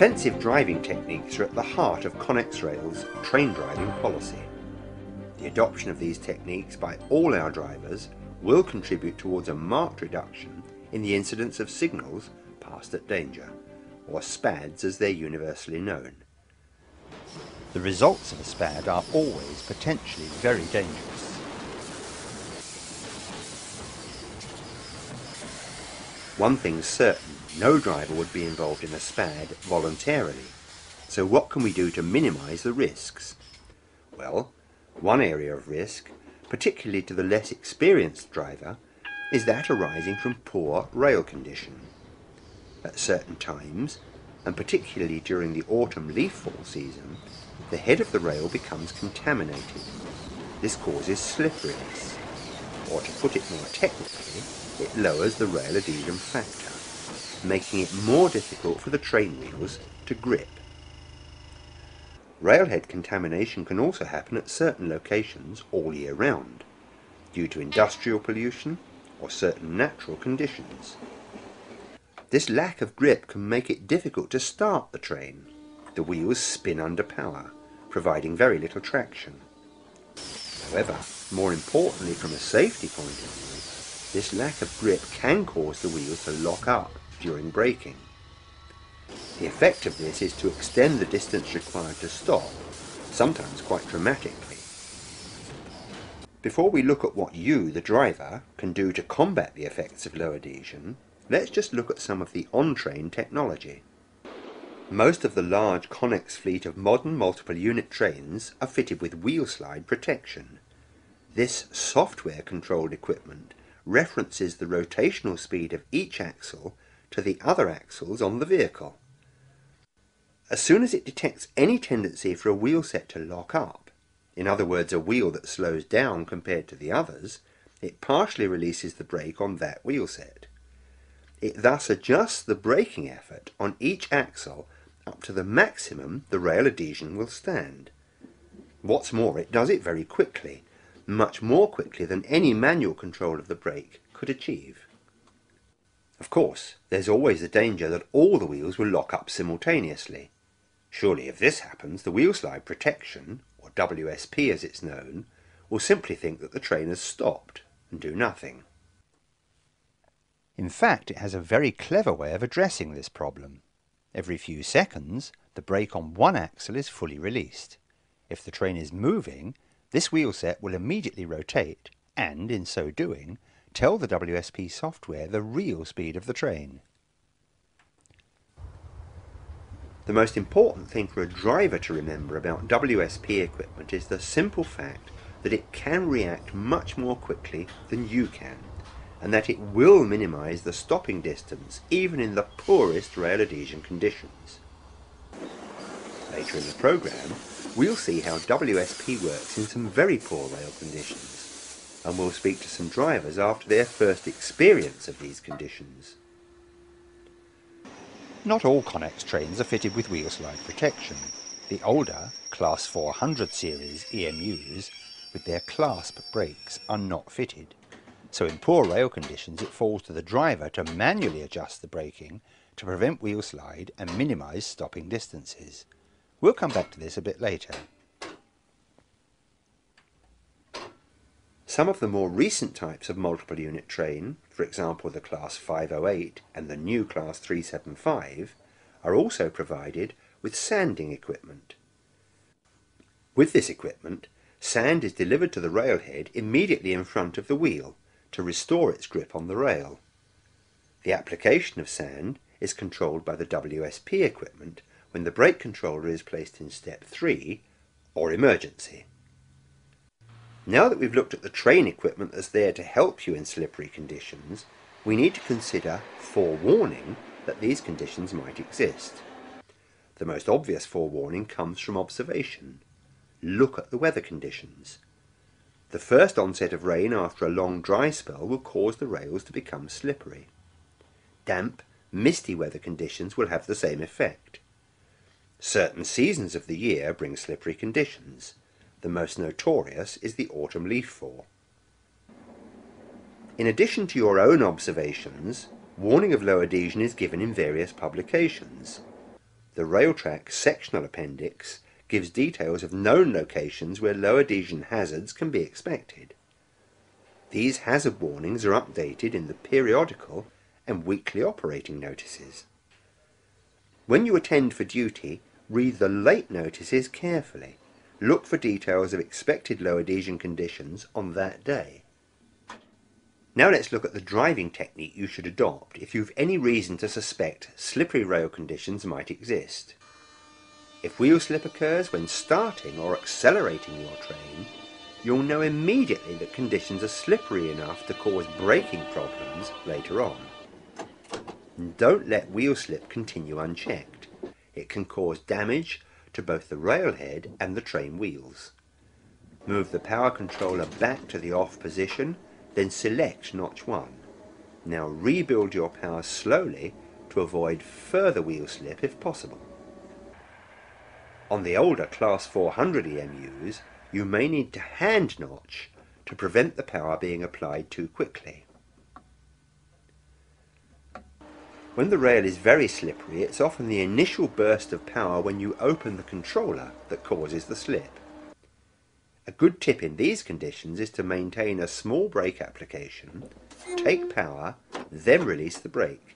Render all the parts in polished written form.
Defensive driving techniques are at the heart of Connex Rail's train driving policy. The adoption of these techniques by all our drivers will contribute towards a marked reduction in the incidence of signals passed at danger, or SPADs as they're universally known. The results of a SPAD are always potentially very dangerous. One thing's certain, no driver would be involved in a SPAD voluntarily. So what can we do to minimise the risks? Well, one area of risk, particularly to the less experienced driver, is that arising from poor rail condition. At certain times, and particularly during the autumn leaf fall season, the head of the rail becomes contaminated. This causes slipperiness, or to put it more technically, it lowers the rail adhesion factor, making it more difficult for the train wheels to grip. Railhead contamination can also happen at certain locations all year round, due to industrial pollution or certain natural conditions. This lack of grip can make it difficult to start the train. The wheels spin under power, providing very little traction. However, more importantly from a safety point of view, this lack of grip can cause the wheels to lock up during braking. The effect of this is to extend the distance required to stop, sometimes quite dramatically. Before we look at what you, the driver, can do to combat the effects of low adhesion, let's just look at some of the on-train technology. Most of the large Connex fleet of modern multiple unit trains are fitted with wheel slide protection. This software-controlled equipment references the rotational speed of each axle to the other axles on the vehicle. As soon as it detects any tendency for a wheel set to lock up, in other words a wheel that slows down compared to the others, it partially releases the brake on that wheel set. It thus adjusts the braking effort on each axle up to the maximum the rail adhesion will stand. What's more, it does it very quickly, much more quickly than any manual control of the brake could achieve. Of course, there's always the danger that all the wheels will lock up simultaneously. Surely if this happens, the wheel slide protection, or WSP as it's known, will simply think that the train has stopped and do nothing. In fact, it has a very clever way of addressing this problem. Every few seconds, the brake on one axle is fully released. If the train is moving, this wheel set will immediately rotate and, in so doing, tell the WSP software the real speed of the train. The most important thing for a driver to remember about WSP equipment is the simple fact that it can react much more quickly than you can, and that it will minimise the stopping distance even in the poorest rail adhesion conditions. Later in the programme, we'll see how WSP works in some very poor rail conditions, and we'll speak to some drivers after their first experience of these conditions. Not all Connex trains are fitted with wheel slide protection. The older Class 400 series EMUs with their clasp brakes are not fitted, so in poor rail conditions it falls to the driver to manually adjust the braking to prevent wheel slide and minimise stopping distances. We'll come back to this a bit later. Some of the more recent types of multiple unit train, for example the Class 508 and the new Class 375, are also provided with sanding equipment. With this equipment, sand is delivered to the railhead immediately in front of the wheel to restore its grip on the rail. The application of sand is controlled by the WSP equipment when the brake controller is placed in step 3, or emergency. Now that we've looked at the train equipment that's there to help you in slippery conditions, we need to consider forewarning that these conditions might exist. The most obvious forewarning comes from observation. Look at the weather conditions. The first onset of rain after a long dry spell will cause the rails to become slippery. Damp, misty weather conditions will have the same effect. Certain seasons of the year bring slippery conditions. The most notorious is the autumn leaf fall. In addition to your own observations, warning of low adhesion is given in various publications. The rail track sectional appendix gives details of known locations where low adhesion hazards can be expected. These hazard warnings are updated in the periodical and weekly operating notices. When you attend for duty, read the late notices carefully. Look for details of expected low adhesion conditions on that day. Now let's look at the driving technique you should adopt if you've any reason to suspect slippery rail conditions might exist. If wheel slip occurs when starting or accelerating your train, you'll know immediately that conditions are slippery enough to cause braking problems later on. And don't let wheel slip continue unchecked. It can cause damage to both the railhead and the train wheels. Move the power controller back to the off position, then select notch 1. Now rebuild your power slowly to avoid further wheel slip if possible. On the older Class 400 EMUs, you may need to hand notch to prevent the power being applied too quickly. When the rail is very slippery, it's often the initial burst of power when you open the controller that causes the slip. A good tip in these conditions is to maintain a small brake application, take power, then release the brake.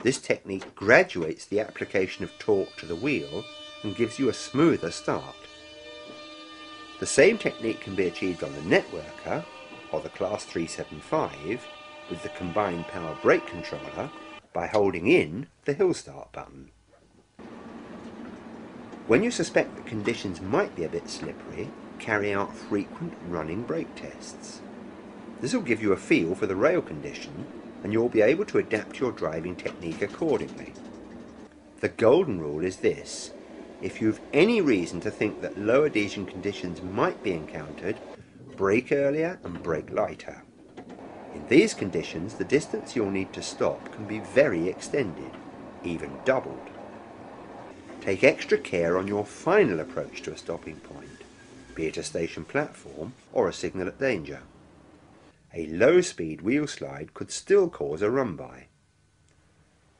This technique graduates the application of torque to the wheel and gives you a smoother start. The same technique can be achieved on the networker or the Class 375 with the combined power brake controller by holding in the hill start button. When you suspect that conditions might be a bit slippery, carry out frequent running brake tests. This will give you a feel for the rail condition and you'll be able to adapt your driving technique accordingly. The golden rule is this: if you've any reason to think that low adhesion conditions might be encountered, brake earlier and brake lighter. In these conditions, the distance you'll need to stop can be very extended, even doubled. Take extra care on your final approach to a stopping point, be it a station platform or a signal at danger. A low-speed wheel slide could still cause a run-by.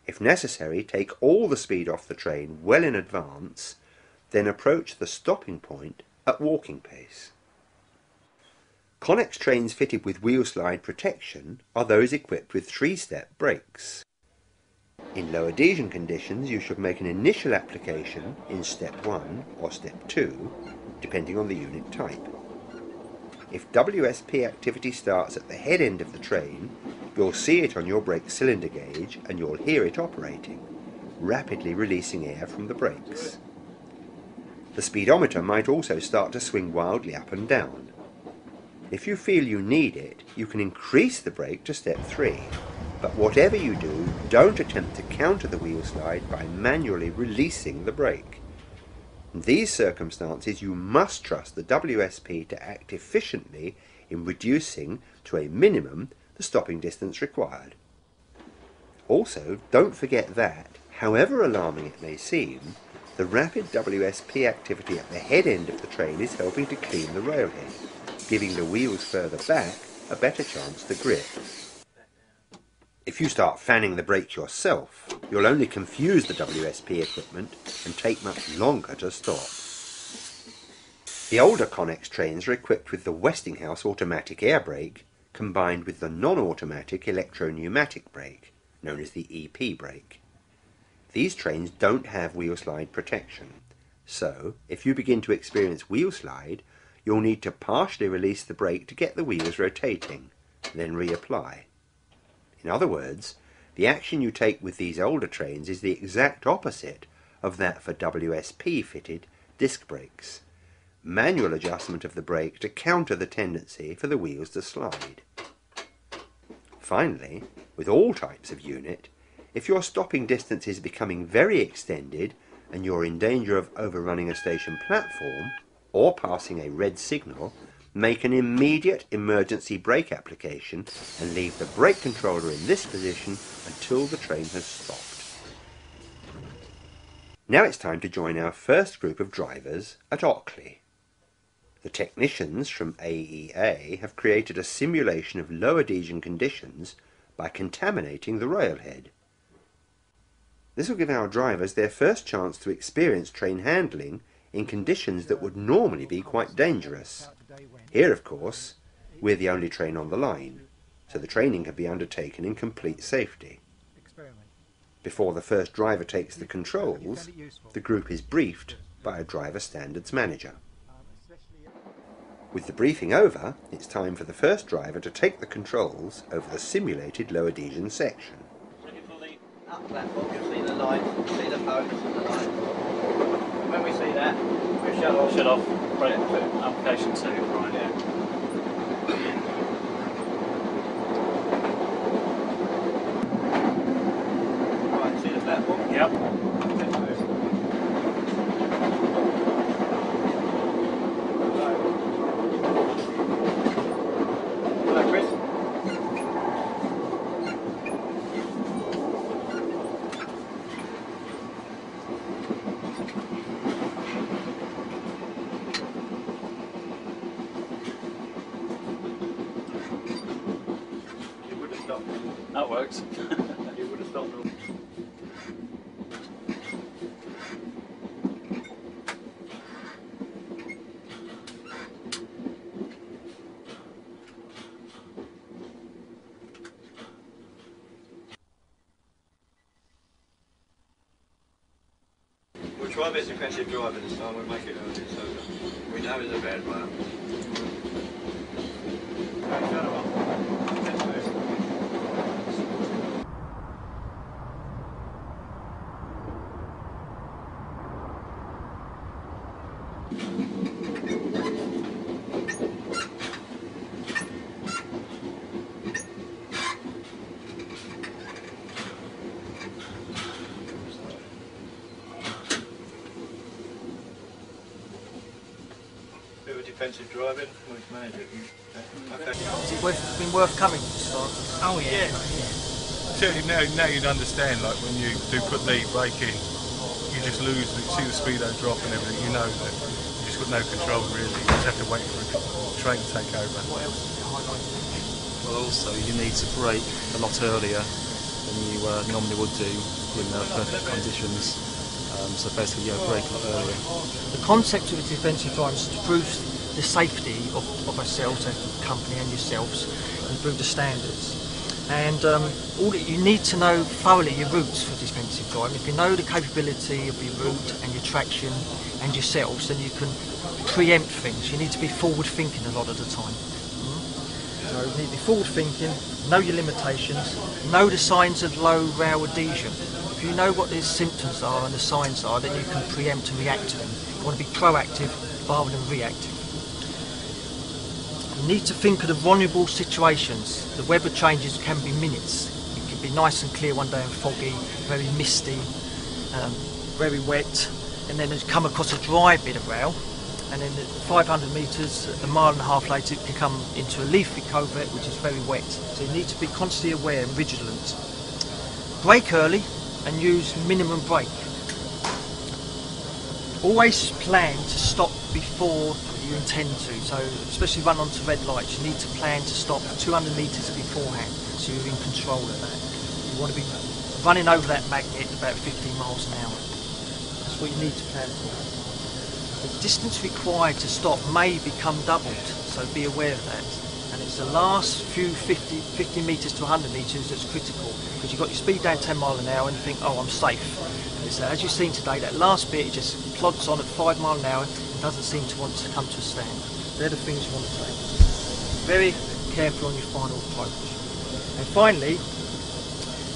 If necessary, take all the speed off the train well in advance, then approach the stopping point at walking pace. Connex trains fitted with wheel slide protection are those equipped with 3-step brakes. In low adhesion conditions, you should make an initial application in step 1 or step 2, depending on the unit type. If WSP activity starts at the head end of the train, you'll see it on your brake cylinder gauge and you'll hear it operating, rapidly releasing air from the brakes. The speedometer might also start to swing wildly up and down. If you feel you need it, you can increase the brake to step 3. But whatever you do, don't attempt to counter the wheel slide by manually releasing the brake. In these circumstances, you must trust the WSP to act efficiently in reducing to a minimum the stopping distance required. Also, don't forget that, however alarming it may seem, the rapid WSP activity at the head end of the train is helping to clean the railhead, giving the wheels further back a better chance to grip. If you start fanning the brake yourself, you'll only confuse the WSP equipment and take much longer to stop. The older Connex trains are equipped with the Westinghouse automatic air brake combined with the non-automatic electro-pneumatic brake, known as the EP brake. These trains don't have wheel slide protection, so if you begin to experience wheel slide, you'll need to partially release the brake to get the wheels rotating, then reapply. In other words, the action you take with these older trains is the exact opposite of that for WSP-fitted disc brakes. Manual adjustment of the brake to counter the tendency for the wheels to slide. Finally, with all types of unit, if your stopping distance is becoming very extended and you're in danger of overrunning a station platform or passing a red signal, make an immediate emergency brake application and leave the brake controller in this position until the train has stopped. Now it's time to join our first group of drivers at Ockley. The technicians from AEA have created a simulation of low adhesion conditions by contaminating the railhead. This will give our drivers their first chance to experience train handling in conditions that would normally be quite dangerous. Here, of course, we're the only train on the line, so the training can be undertaken in complete safety. Before the first driver takes the controls, the group is briefed by a driver standards manager. With the briefing over, it's time for the first driver to take the controls over the simulated low adhesion section. When you pull the up platform, you'll see the light, see the posts and the light. When we see that, we shut off brake to application 2, right, yeah. Right, see the platform? Yep. That works. You would have stopped. We'll try a bit of defensive driving this time, we'll make it early, so we know it's a bad one. Bit of defensive driving, we'll manage it. Okay. It's been worth coming to start. Oh yeah. Certainly now you'd understand, like when you do put the brake in, you just lose, you see the speedo drop and everything, you know that you just got no control really, you just have to wait for a train to take over. Well also you need to brake a lot earlier than you normally would do in perfect conditions. So basically, brake a lot earlier. The concept of a defensive driving is to prove the safety of ourselves, as a company and yourselves, and improve the standards. And all that you need to know thoroughly your routes for defensive driving. If you know the capability of your route and your traction and yourselves, then you can preempt things. You need to be forward thinking a lot of the time. So you need to be forward thinking, know your limitations, know the signs of low rail adhesion. If you know what the symptoms are and the signs are, then you can preempt and react to them. You want to be proactive rather than reactive. You need to think of the vulnerable situations. The weather changes can be minutes. It can be nice and clear one day and foggy, very misty, very wet, and then you come across a dry bit of rail, and then 500 metres, a mile and a half later, it can come into a leafy covert which is very wet. So you need to be constantly aware and vigilant. Brake early and use minimum brake. Always plan to stop before you intend to, so especially run onto red lights, you need to plan to stop 200 metres beforehand, so you're in control of that. You want to be running over that magnet about 15 miles an hour. That's what you need to plan for. The distance required to stop may become doubled, so be aware of that. And it's the last few 50 metres to 100 metres that's critical, because you've got your speed down 10 miles an hour and you think, oh, I'm safe. And it's, as you've seen today, that last bit, it just plods on at 5 miles an hour and doesn't seem to want to come to a stand. They're the things you want to take. Very careful on your final approach. And finally,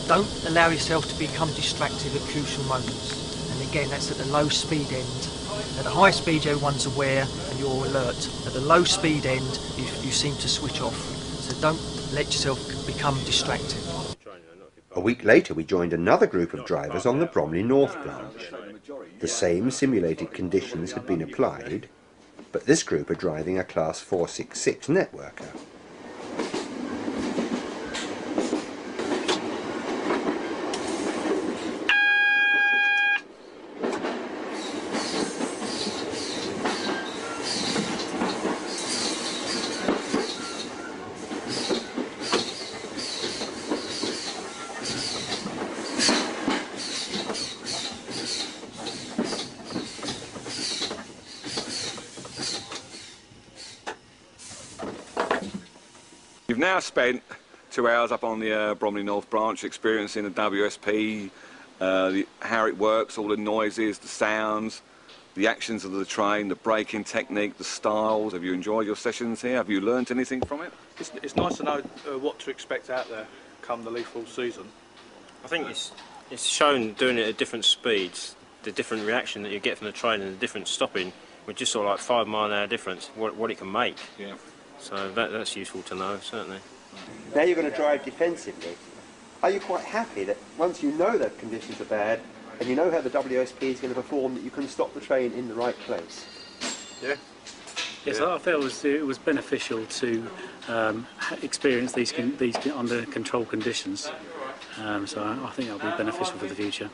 don't allow yourself to become distracted at crucial moments. And again, that's at the low speed end. At the high speed, everyone's aware and you're alert. At the low speed end, you seem to switch off. So don't let yourself become distracted. A week later, we joined another group of drivers on the Bromley North branch. The same simulated conditions had been applied, but this group are driving a Class 466 networker. You've now spent 2 hours up on the Bromley North branch experiencing the WSP, how it works, all the noises, the sounds, the actions of the train, the braking technique, the styles. Have you enjoyed your sessions here? Have you learnt anything from it? It's nice to know what to expect out there come the lethal season. I think it's shown doing it at different speeds, the different reaction that you get from the train and the different stopping, with just sort of like 5 mile an hour difference, what it can make. Yeah. So that's useful to know, certainly. Now you're going to drive defensively. Are you quite happy that once you know that conditions are bad and you know how the WSP is going to perform, that you can stop the train in the right place? Yeah. Yes, I felt it was beneficial to experience these under control conditions. So I think that'll be beneficial for the future.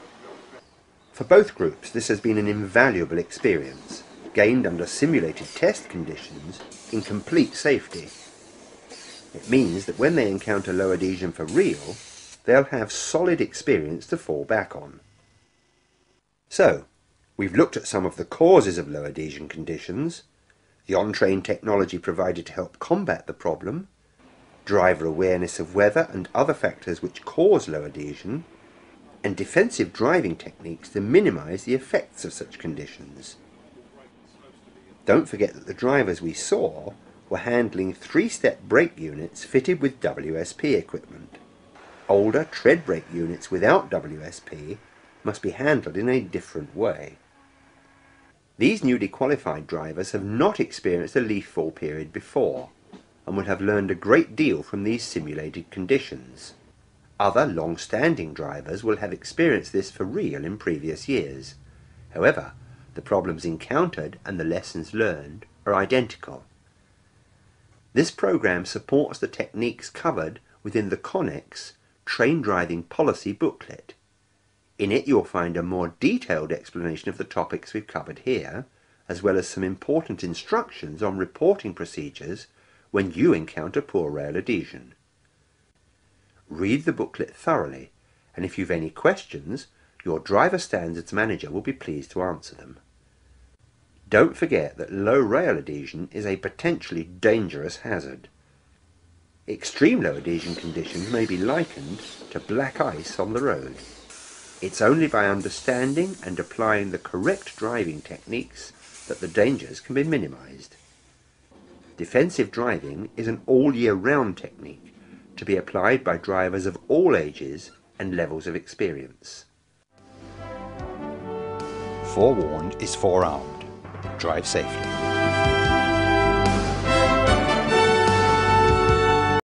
For both groups, this has been an invaluable experience, gained under simulated test conditions in complete safety. It means that when they encounter low adhesion for real, they'll have solid experience to fall back on. So, we've looked at some of the causes of low adhesion conditions, the on-train technology provided to help combat the problem, driver awareness of weather and other factors which cause low adhesion, and defensive driving techniques to minimise the effects of such conditions. Don't forget that the drivers we saw were handling 3-step brake units fitted with WSP equipment. Older tread brake units without WSP must be handled in a different way. These newly qualified drivers have not experienced a leaf fall period before and will have learned a great deal from these simulated conditions. Other long-standing drivers will have experienced this for real in previous years. However, the problems encountered and the lessons learned are identical. This program supports the techniques covered within the Connex Train Driving Policy booklet. In it you'll find a more detailed explanation of the topics we've covered here, as well as some important instructions on reporting procedures when you encounter poor rail adhesion. Read the booklet thoroughly, and if you've any questions, your Driver Standards Manager will be pleased to answer them. Don't forget that low rail adhesion is a potentially dangerous hazard. Extreme low adhesion conditions may be likened to black ice on the road. It's only by understanding and applying the correct driving techniques that the dangers can be minimised. Defensive driving is an all-year-round technique to be applied by drivers of all ages and levels of experience. Forewarned is forearmed. Drive safely.